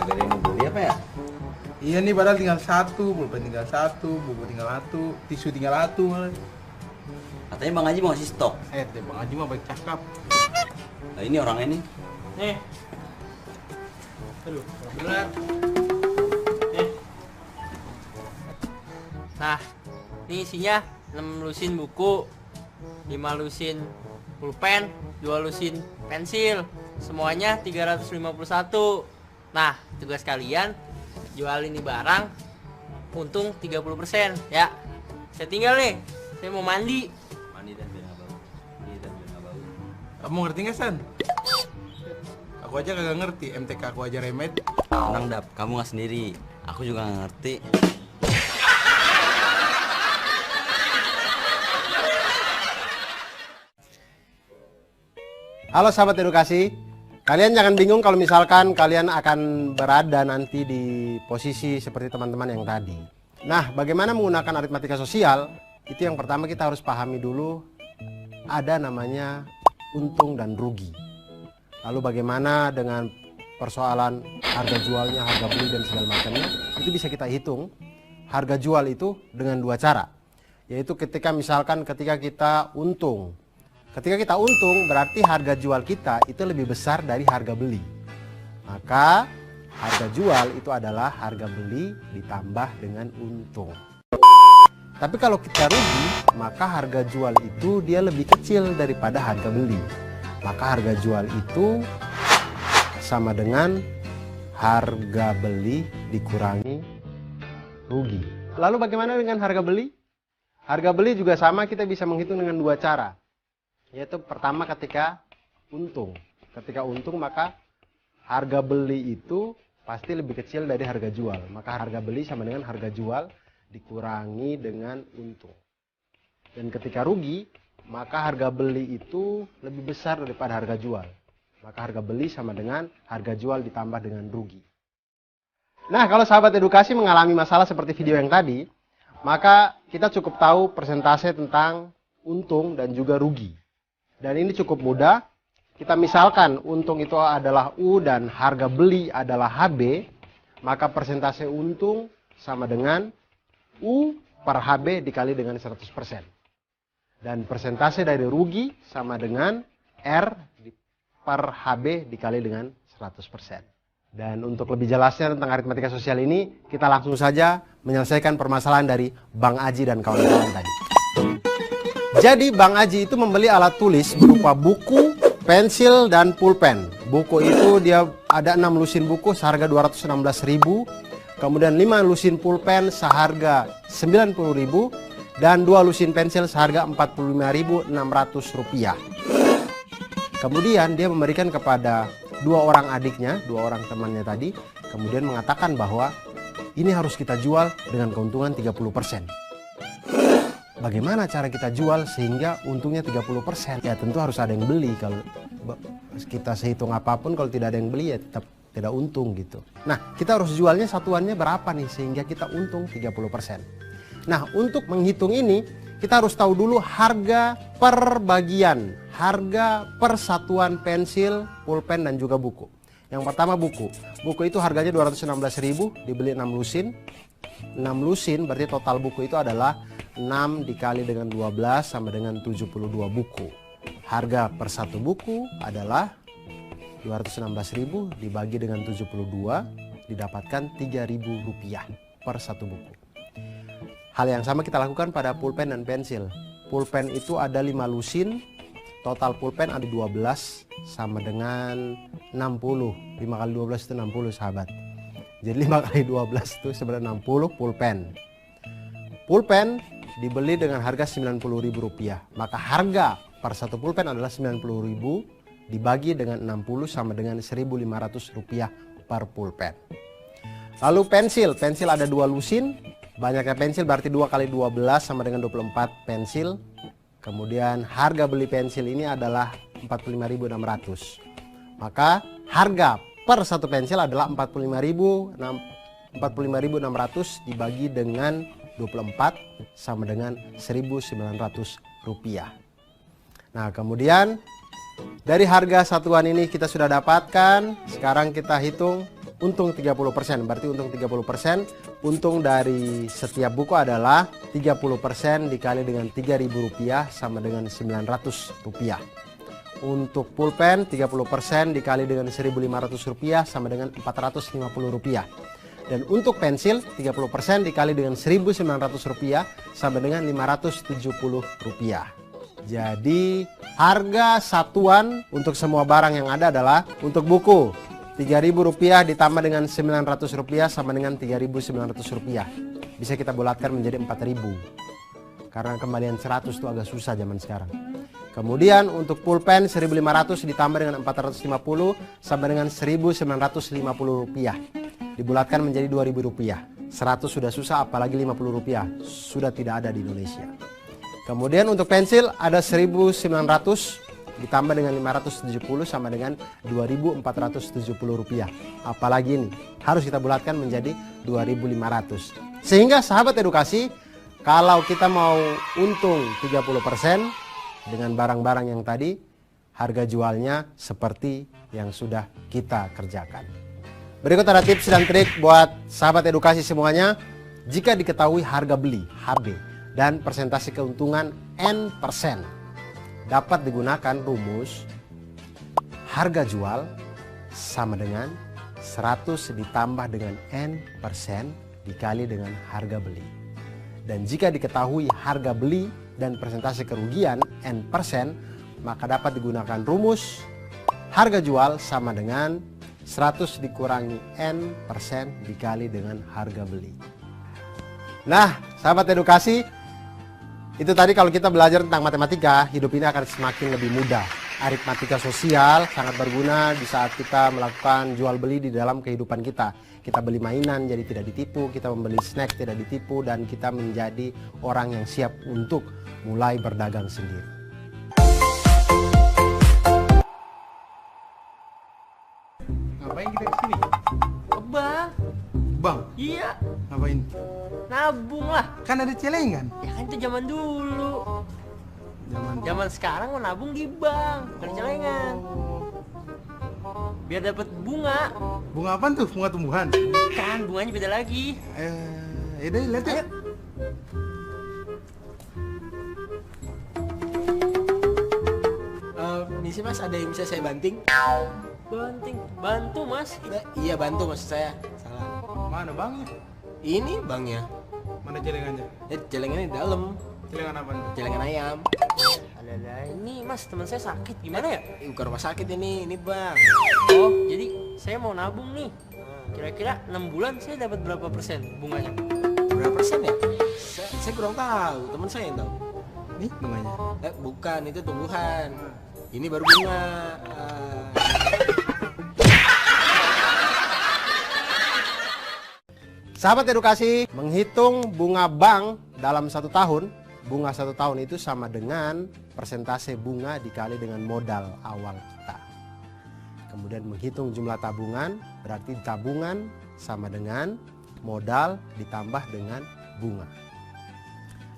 Gak ada yang mau beli apa ya? Iya nih, padahal tinggal satu, pulpen tinggal satu, buku tinggal satu, tisu tinggal satu malah. Katanya Bang Haji mau ngasih stok. Deh Bang Haji mah baik cakap. Nah ini orangnya nih. Nih. Aduh, benar. Nih. Nah, ini isinya 6 lusin buku, 5 lusin pulpen, 2 lusin pensil. Semuanya 351. Nah, tugas kalian jual ini barang untung 30% ya. Saya tinggal nih. Saya mau mandi. Mandi dan biar nggak bau. Mandi dan biar nggak bau. Kamu ngerti nggak, San? Aku aja kagak ngerti, MTK aku aja remed. Tenang Dap, kamu nggak sendiri. Aku juga nggak ngerti. Halo sahabat edukasi, kalian jangan bingung kalau misalkan kalian akan berada nanti di posisi seperti teman-teman yang tadi. Nah, bagaimana menggunakan aritmatika sosial? Itu yang pertama kita harus pahami dulu, ada namanya untung dan rugi. Lalu bagaimana dengan persoalan harga jualnya, harga beli dan segala macamnya, itu bisa kita hitung harga jual itu dengan dua cara. Yaitu ketika kita untung. Ketika kita untung berarti harga jual kita itu lebih besar dari harga beli. Maka harga jual itu adalah harga beli ditambah dengan untung. Tapi kalau kita rugi, maka harga jual itu dia lebih kecil daripada harga beli. Maka harga jual itu sama dengan harga beli dikurangi rugi. Lalu bagaimana dengan harga beli? Harga beli juga sama, kita bisa menghitung dengan dua cara. Yaitu pertama ketika untung. Ketika untung maka harga beli itu pasti lebih kecil dari harga jual. Maka harga beli sama dengan harga jual dikurangi dengan untung. Dan ketika rugi, maka harga beli itu lebih besar daripada harga jual. Maka harga beli sama dengan harga jual ditambah dengan rugi. Nah, kalau sahabat edukasi mengalami masalah seperti video yang tadi, maka kita cukup tahu persentase tentang untung dan juga rugi. Dan ini cukup mudah. Kita misalkan untung itu adalah U dan harga beli adalah HB, maka persentase untung sama dengan U per HB dikali dengan 100%. Dan persentase dari rugi sama dengan R per HB dikali dengan 100%. Dan untuk lebih jelasnya tentang aritmatika sosial ini, kita langsung saja menyelesaikan permasalahan dari Bang Aji dan kawan-kawan tadi. Jadi Bang Aji itu membeli alat tulis berupa buku, pensil, dan pulpen. Buku itu dia ada 6 lusin buku seharga 216.000, kemudian 5 lusin pulpen seharga 90.000, dan 2 lusin pensil seharga 45.600 rupiah. Kemudian dia memberikan kepada 2 orang adiknya, 2 orang temannya tadi, kemudian mengatakan bahwa ini harus kita jual dengan keuntungan 30%. Bagaimana cara kita jual sehingga untungnya 30%? Ya tentu harus ada yang beli. Kalau kita sehitung apapun, kalau tidak ada yang beli ya tetap tidak untung gitu. Nah, kita harus jualnya satuannya berapa nih sehingga kita untung 30%. Nah, untuk menghitung ini kita harus tahu dulu harga per bagian, harga per satuan pensil, pulpen dan juga buku. Yang pertama buku. Buku itu harganya 216.000, dibeli 6 lusin. 6 lusin berarti total buku itu adalah 6 dikali dengan 12 sama dengan 72 buku. Harga per satu buku adalah 216.000 dibagi dengan 72 didapatkan 3.000 rupiah per satu buku. Hal yang sama kita lakukan pada pulpen dan pensil. Pulpen itu ada 5 lusin, total pulpen ada 12 sama dengan 60. 5 kali 12 itu 60 sahabat. Jadi 5 kali 12 itu sebenarnya 60 pulpen. Pulpen dibeli dengan harga Rp90.000. Maka harga per satu pulpen adalah Rp90.000 dibagi dengan 60 sama dengan Rp1.500 per pulpen. Lalu pensil. Pensil ada 2 lusin. Banyaknya pensil berarti 2 kali 12 sama dengan 24 pensil. Kemudian harga beli pensil ini adalah Rp45.600. Maka harga per satu pensil adalah 45.600 dibagi dengan 24 sama dengan Rp1.900. Nah, kemudian dari harga satuan ini kita sudah dapatkan. Sekarang kita hitung untung 30%. Berarti untung 30%, untung dari setiap buku adalah 30% dikali dengan Rp3.000 sama dengan Rp900. Untuk pulpen 30% dikali dengan Rp1.500 sama dengan Rp450. Dan untuk pensil 30% dikali dengan Rp1.900 sama dengan Rp570. Jadi harga satuan untuk semua barang yang ada adalah untuk buku Rp3.000 ditambah dengan Rp900 sama dengan Rp3.900. Bisa kita bulatkan menjadi Rp4.000. Karena kembalian 100 itu agak susah zaman sekarang. Kemudian untuk pulpen Rp1.500 ditambah dengan Rp450 sama dengan Rp1.950. Dibulatkan menjadi Rp2.000. 100 sudah susah, apalagi Rp50 sudah tidak ada di Indonesia. Kemudian untuk pensil ada Rp1.900 ditambah dengan Rp570 sama dengan Rp2.470. Apalagi ini harus kita bulatkan menjadi Rp2.500. Sehingga sahabat edukasi, kalau kita mau untung 30% dengan barang-barang yang tadi, harga jualnya seperti yang sudah kita kerjakan. Berikut ada tips dan trik buat sahabat edukasi semuanya. Jika diketahui harga beli HB dan persentase keuntungan N%, dapat digunakan rumus harga jual sama dengan 100 ditambah dengan N% dikali dengan harga beli. Dan jika diketahui harga beli dan persentase kerugian N%, maka dapat digunakan rumus harga jual sama dengan 100 dikurangi N% dikali dengan harga beli. Nah, sahabat edukasi, itu tadi kalau kita belajar tentang matematika, hidup ini akan semakin lebih mudah. Aritmatika sosial sangat berguna di saat kita melakukan jual beli di dalam kehidupan kita. Kita beli mainan jadi tidak ditipu, kita membeli snack tidak ditipu, dan kita menjadi orang yang siap untuk mulai berdagang sendiri. Ngapain kita kesini? Bang, Bang, iya, ngapain? nabung lah. Kan ada celengan. Ya kan itu zaman dulu. Zaman Zaman sekarang mau nabung di bank, bukan di celengan. Biar dapat bunga. Bunga apaan tuh? Bunga tumbuhan. Kan bunganya beda lagi. Yaudah, lihat ya. Ayo. Misi mas, ada yang bisa saya banting? Banting, bantu mas. Iya bantu maksud saya. Salah. Mana bangnya? Ini bangnya. Mana celengannya? Celengannya di dalam. Celengan apa? Celengan ayam. Alah, ini mas teman saya sakit gimana ya? Bukan rumah sakit ini bang. Oh, jadi saya mau nabung nih. Kira-kira 6 bulan saya dapat berapa persen bunganya? Berapa persen ya? Saya kurang tahu. Teman saya yang tahu. Nih bunganya. Bukan, itu tumbuhan. Ini baru bunga. Sahabat edukasi, menghitung bunga bank dalam 1 tahun, bunga 1 tahun itu sama dengan persentase bunga dikali dengan modal awal kita. Kemudian menghitung jumlah tabungan, berarti tabungan sama dengan modal ditambah dengan bunga.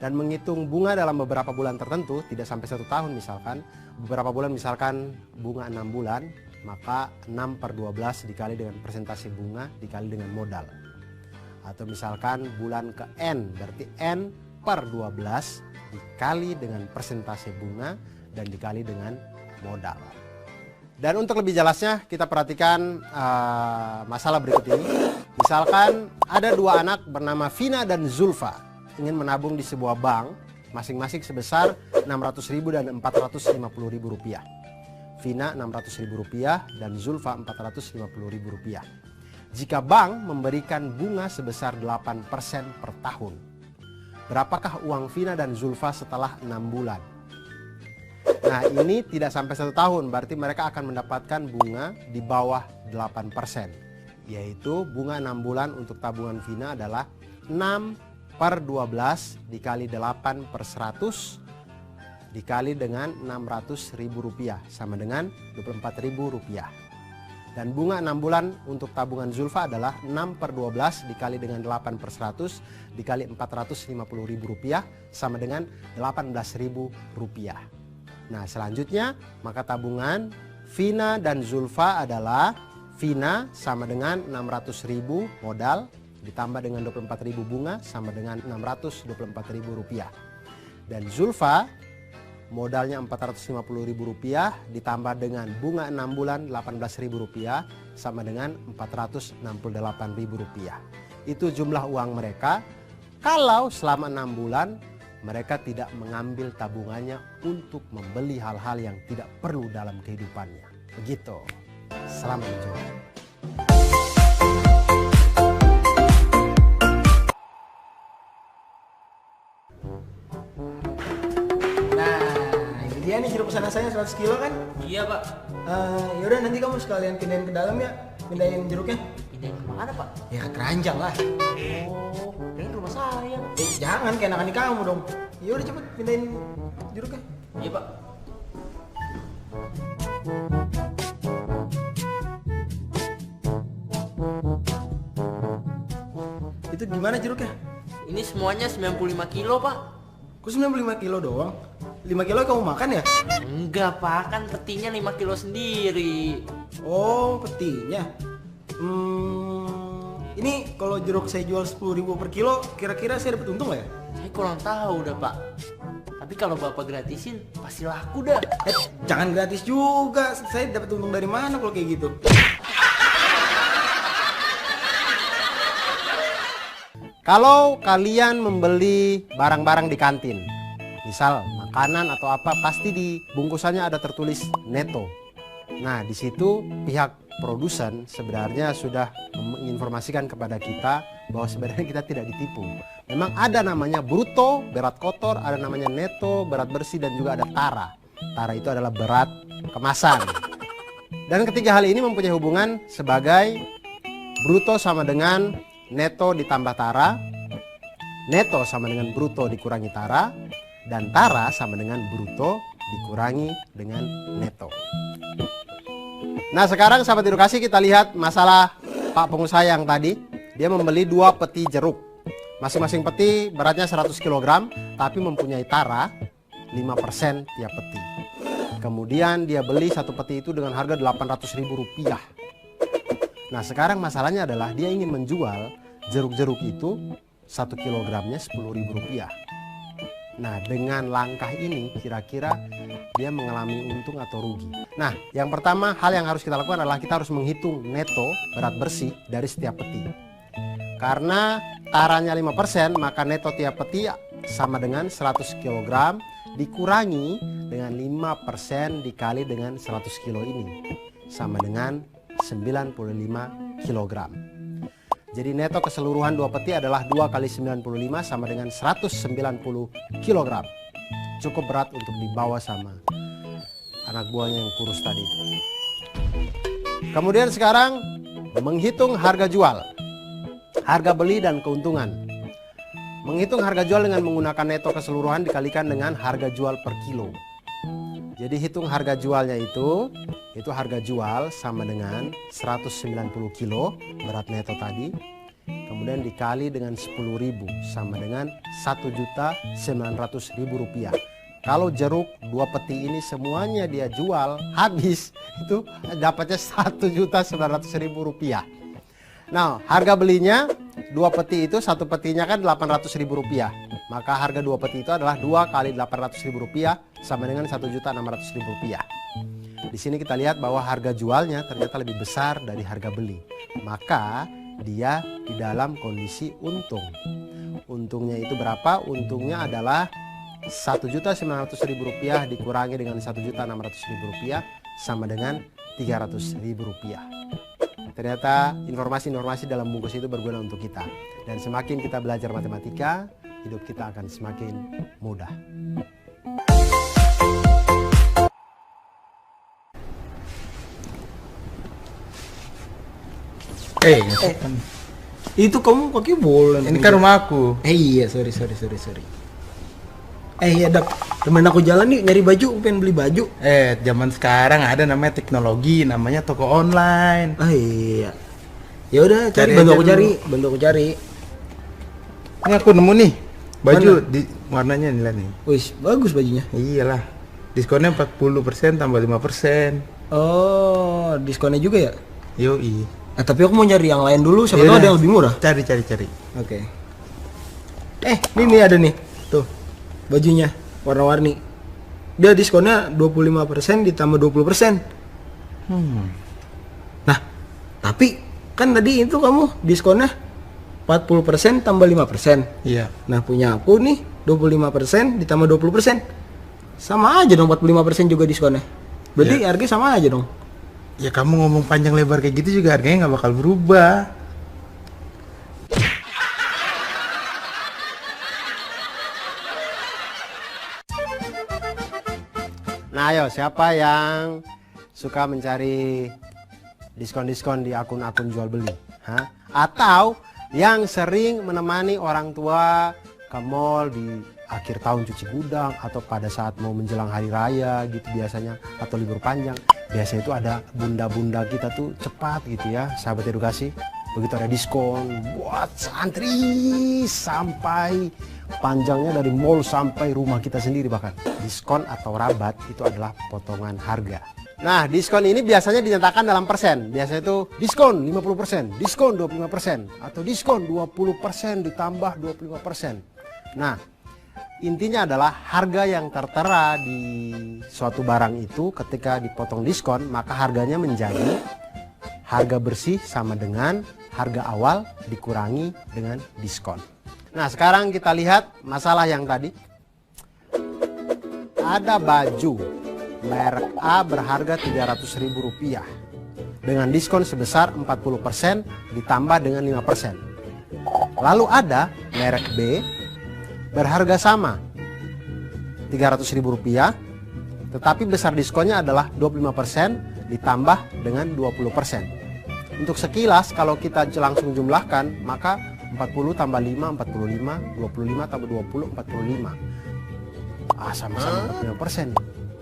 Dan menghitung bunga dalam beberapa bulan tertentu, tidak sampai 1 tahun misalkan, beberapa bulan misalkan bunga 6 bulan, maka 6/12 dikali dengan persentase bunga dikali dengan modal. Atau misalkan bulan ke N, berarti N/12 dikali dengan persentase bunga dan dikali dengan modal. Dan untuk lebih jelasnya kita perhatikan masalah berikut ini. Misalkan ada 2 anak bernama Vina dan Zulfa ingin menabung di sebuah bank masing-masing sebesar Rp600.000 dan Rp450.000. Vina Rp600.000 dan Zulfa Rp450.000. Jika bank memberikan bunga sebesar 8% per tahun, berapakah uang Vina dan Zulfa setelah 6 bulan? Nah, ini tidak sampai 1 tahun, berarti mereka akan mendapatkan bunga di bawah 8%. Yaitu bunga 6 bulan untuk tabungan Vina adalah 6/12 dikali 8/100 dikali dengan Rp600.000 sama dengan Rp24.000. Dan bunga 6 bulan untuk tabungan Zulfa adalah 6/12 dikali dengan 8/100 dikali Rp450.000 sama dengan Rp18.000. Nah, selanjutnya maka tabungan Vina dan Zulfa adalah Vina sama dengan 600.000 modal ditambah dengan 24.000 bunga sama dengan 624.000 rupiah. Dan Zulfa modalnya 450.000 rupiah ditambah dengan bunga 6 bulan 18.000 rupiah sama dengan 468.000 rupiah. Itu jumlah uang mereka kalau selama 6 bulan mereka tidak mengambil tabungannya untuk membeli hal-hal yang tidak perlu dalam kehidupannya. Begitu. Selamat mencoba. Nah, ini dia nih jeruk pesanan saya 100 kilo kan? Iya pak. Yaudah nanti kamu sekalian pindahin ke dalam ya, pindahin jeruknya. Pindahin kemana pak? Ya ke keranjang lah. Oh, ini rumah saya. Jangan keenakan di kamu dong. Yaudah cepet pindahin jeruknya. Iya pak. Itu gimana jeruknya? Ini semuanya 95 kilo pak. Kok 95 kilo doang? 5 kilo kamu makan ya? Enggak pak, kan petinya 5 kilo sendiri. Oh, petinya. Ini kalau jeruk saya jual 10.000 per kilo, kira-kira saya dapat untung nggak ya? Saya kurang tahu dah pak. Tapi kalau bapak gratisin, pasti laku dah. Jangan gratis juga. Saya dapat untung dari mana kalau kayak gitu? Kalau kalian membeli barang-barang di kantin, misal makanan atau apa, pasti di bungkusannya ada tertulis neto. Nah, di situ pihak produsen sebenarnya sudah menginformasikan kepada kita bahwa sebenarnya kita tidak ditipu. Memang ada namanya bruto, berat kotor, ada namanya neto, berat bersih, dan juga ada tara. Tara itu adalah berat kemasan. Dan ketiga hal ini mempunyai hubungan sebagai bruto sama dengan neto ditambah tara, neto sama dengan bruto dikurangi tara, dan tara sama dengan bruto dikurangi dengan neto. Nah, sekarang sahabat edukasi, kita lihat masalah Pak pengusaha yang tadi. Dia membeli 2 peti jeruk. Masing-masing peti beratnya 100 kg, tapi mempunyai tara 5% tiap peti. Kemudian dia beli 1 peti itu dengan harga 800.000 rupiah. Nah, sekarang masalahnya adalah dia ingin menjual jeruk-jeruk itu 1 kilogramnya 10.000 rupiah. Nah, dengan langkah ini kira-kira dia mengalami untung atau rugi. Nah, yang pertama hal yang harus kita lakukan adalah kita harus menghitung neto berat bersih dari setiap peti. Karena taranya 5%, maka neto tiap peti sama dengan 100 kg dikurangi dengan 5% dikali dengan 100 kilo ini sama dengan 95 kg. Jadi neto keseluruhan 2 peti adalah 2 kali 95 sama dengan 190 kg. Cukup berat untuk dibawa sama anak buahnya yang kurus tadi. Kemudian sekarang menghitung harga jual, harga beli dan keuntungan. Menghitung harga jual dengan menggunakan neto keseluruhan dikalikan dengan harga jual per kilo. Jadi hitung harga jualnya itu harga jual sama dengan 190 kilo berat neto tadi. Kemudian dikali dengan 10.000 sama dengan 1.900.000 rupiah. Kalau jeruk 2 peti ini semuanya dia jual habis, itu dapatnya 1.900.000 rupiah. Nah, harga belinya 2 peti itu, 1 petinya kan 800.000 rupiah. Maka harga 2 peti itu adalah 2 kali 800.000 rupiah sama dengan 1.600.000 rupiah. Di sini kita lihat bahwa harga jualnya ternyata lebih besar dari harga beli. Maka dia di dalam kondisi untung. Untungnya itu berapa? Untungnya adalah 1.900.000 rupiah dikurangi dengan 1.600.000 rupiah sama dengan 300.000 rupiah. Ternyata informasi-informasi dalam bungkus itu berguna untuk kita. Dan semakin kita belajar matematika, hidup kita akan semakin mudah. Itu kamu pakai bola. Ini kan rumahku. Iya, sorry. Iya, Dak. Temen aku jalan nih nyari baju, pengen beli baju. Zaman sekarang ada namanya teknologi, namanya toko online. Iya. Ya udah, Cari bantu aja aku cari. Ini aku nemu nih baju Mana? di warnanya nih, lihat nih. Wih, bagus bajunya. Iyalah. Diskonnya 40% tambah 5%. Oh, diskonnya juga ya? Yoi. Nah, tapi aku mau nyari yang lain dulu, siapa tahu Yaudah. ada yang lebih murah. Cari. Oke. Ini ada nih. Tuh. Bajunya warna-warni. Dia diskonnya 25% ditambah 20%. Nah, tapi kan tadi itu kamu diskonnya 40% tambah 5%. Iya. Nah, punya aku nih 25% ditambah 20%. Sama aja dong, 45% juga diskonnya. Berarti harganya sama aja dong. Ya kamu ngomong panjang lebar kayak gitu juga harganya nggak bakal berubah. Nah, ayo siapa yang suka mencari diskon-diskon di akun-akun jual beli? Hah? Atau yang sering menemani orang tua ke mall di akhir tahun cuci gudang atau pada saat mau menjelang hari raya gitu biasanya, atau libur panjang. Biasanya itu ada bunda-bunda kita tuh cepat gitu ya, sahabat edukasi. Begitu ada diskon buat santri sampai panjangnya dari mall sampai rumah kita sendiri bahkan. Diskon atau rabat itu adalah potongan harga. Nah, diskon ini biasanya dinyatakan dalam persen. Biasanya itu diskon 50%, diskon 25%, atau diskon 20% ditambah 25%. Nah, intinya adalah harga yang tertera di suatu barang itu ketika dipotong diskon, maka harganya menjadi harga bersih sama dengan harga awal dikurangi dengan diskon. Nah, sekarang kita lihat masalah yang tadi. Ada baju merek A berharga Rp300.000 dengan diskon sebesar 40% ditambah dengan 5%. Lalu ada merek B berharga sama Rp300.000 tetapi besar diskonnya adalah 25% ditambah dengan 20%. Untuk sekilas kalau kita langsung jumlahkan, maka 40 tambah 5 45, 25 tambah 20 45. Sama-sama 45%.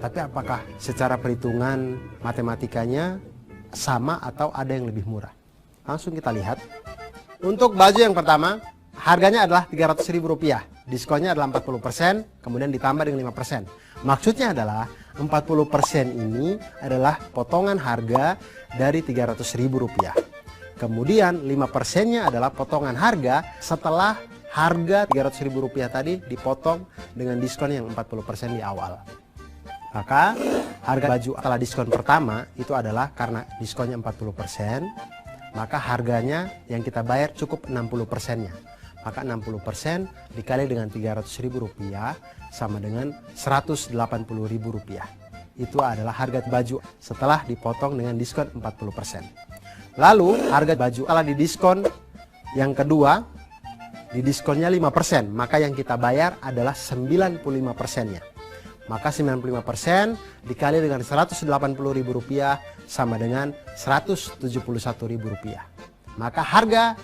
Tapi apakah secara perhitungan matematikanya sama atau ada yang lebih murah? Langsung kita lihat. Untuk baju yang pertama, harganya adalah Rp300.000. Diskonnya adalah 40%, kemudian ditambah dengan 5%. Maksudnya adalah 40% ini adalah potongan harga dari Rp300.000. Kemudian 5%-nya adalah potongan harga setelah harga Rp300.000 tadi dipotong dengan diskon yang 40% di awal. Maka harga baju setelah diskon pertama itu adalah karena diskonnya 40%, maka harganya yang kita bayar cukup 60%-nya. Maka 60% dikali dengan Rp300.000 sama dengan Rp180.000. Itu adalah harga baju setelah dipotong dengan diskon 40%. Lalu harga baju setelah didiskon yang kedua, didiskonnya 5%, maka yang kita bayar adalah 95%-nya. Maka 95% dikali dengan Rp180.000 sama dengan Rp171.000. Maka harga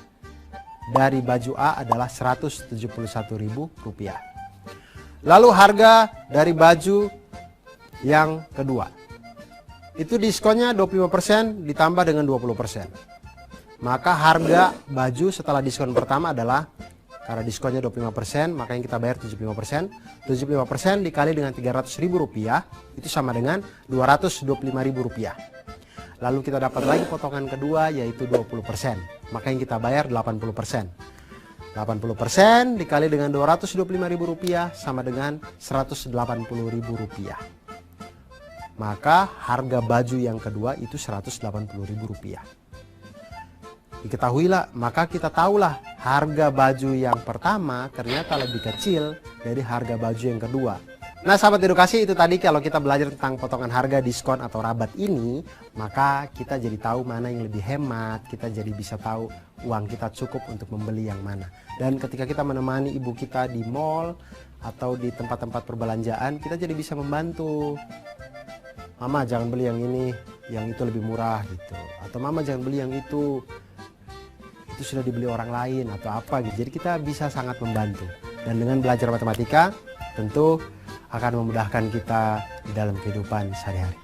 dari baju A adalah Rp171.000. Lalu harga dari baju yang kedua, itu diskonnya 25% ditambah dengan 20%. Maka harga baju setelah diskon pertama adalah, karena diskonnya 25%, maka yang kita bayar 75%. 75% dikali dengan Rp300.000 itu sama dengan Rp225.000. Lalu kita dapat lagi potongan kedua yaitu 20%. Maka yang kita bayar 80%. 80% dikali dengan Rp225.000 sama dengan Rp180.000. Maka harga baju yang kedua itu Rp180.000. Diketahuilah, maka kita tahulah harga baju yang pertama ternyata lebih kecil dari harga baju yang kedua. Nah, sahabat edukasi, itu tadi kalau kita belajar tentang potongan harga, diskon atau rabat ini, maka kita jadi tahu mana yang lebih hemat, kita jadi bisa tahu uang kita cukup untuk membeli yang mana. Dan ketika kita menemani ibu kita di mall atau di tempat-tempat perbelanjaan, kita jadi bisa membantu. Mama jangan beli yang ini, yang itu lebih murah gitu. Atau mama jangan beli yang itu sudah dibeli orang lain atau apa gitu. Jadi kita bisa sangat membantu. Dan dengan belajar matematika tentu akan memudahkan kita di dalam kehidupan sehari-hari.